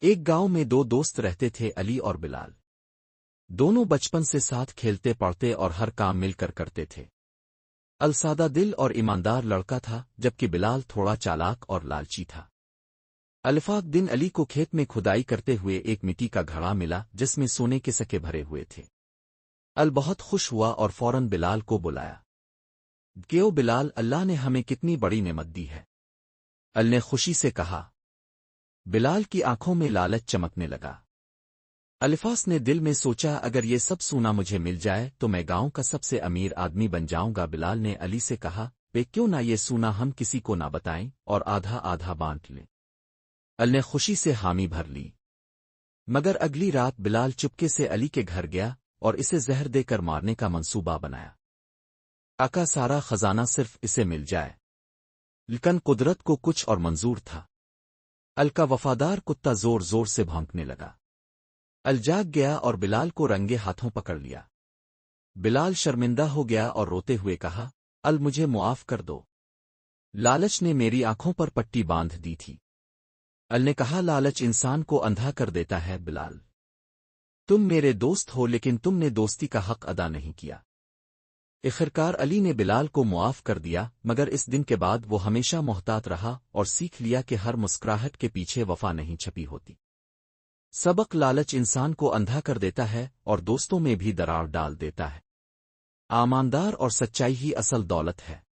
ایک گاؤں میں دو دوست رہتے تھے، علی اور بلال۔ دونوں بچپن سے ساتھ کھیلتے پڑھتے اور ہر کام مل کر کرتے تھے۔ سادہ دل اور ایماندار لڑکا تھا، جبکہ بلال تھوڑا چالاک اور لالچی تھا۔ الفاق دن علی کو کھیت میں کھدائی کرتے ہوئے ایک مٹی کا گھڑا ملا جس میں سونے کے سکے بھرے ہوئے تھے۔ بہت خوش ہوا اور فوراً بلال کو بلایا۔ کیوں بلال، اللہ نے ہمیں کتنی بڑی نعمت دی ہے، نے خوشی سے کہا۔ بلال کی آنکھوں میں لالچ چمکنے لگا۔ الفاس نے دل میں سوچا، اگر یہ سب سونا مجھے مل جائے تو میں گاؤں کا سب سے امیر آدمی بن جاؤں گا۔ بلال نے علی سے کہا، کیوں نہ یہ سونا ہم کسی کو نہ بتائیں اور آدھا آدھا بانٹ لیں۔ نے خوشی سے حامی بھر لی۔ مگر اگلی رات بلال چپکے سے علی کے گھر گیا اور اسے زہر دے کر مارنے کا منصوبہ بنایا۔ آقا سارا خزانہ صرف اسے مل جائے، لیکن قدرت کو کچھ اور منظور تھا۔ کا وفادار کتا زور زور سے بھونکنے لگا۔ جاگ گیا اور بلال کو رنگے ہاتھوں پکڑ لیا۔ بلال شرمندہ ہو گیا اور روتے ہوئے کہا، مجھے معاف کر دو، لالچ نے میری آنکھوں پر پٹی باندھ دی تھی۔ نے کہا، لالچ انسان کو اندھا کر دیتا ہے بلال، تم میرے دوست ہو لیکن تم نے دوستی کا حق ادا نہیں کیا۔ آخرکار علی نے بلال کو معاف کر دیا، مگر اس دن کے بعد وہ ہمیشہ محتاط رہا اور سیکھ لیا کہ ہر مسکراہٹ کے پیچھے وفا نہیں چھپی ہوتی۔ سبق: لالچ انسان کو اندھا کر دیتا ہے اور دوستوں میں بھی دراڑ ڈال دیتا ہے۔ ایماندار اور سچائی ہی اصل دولت ہے۔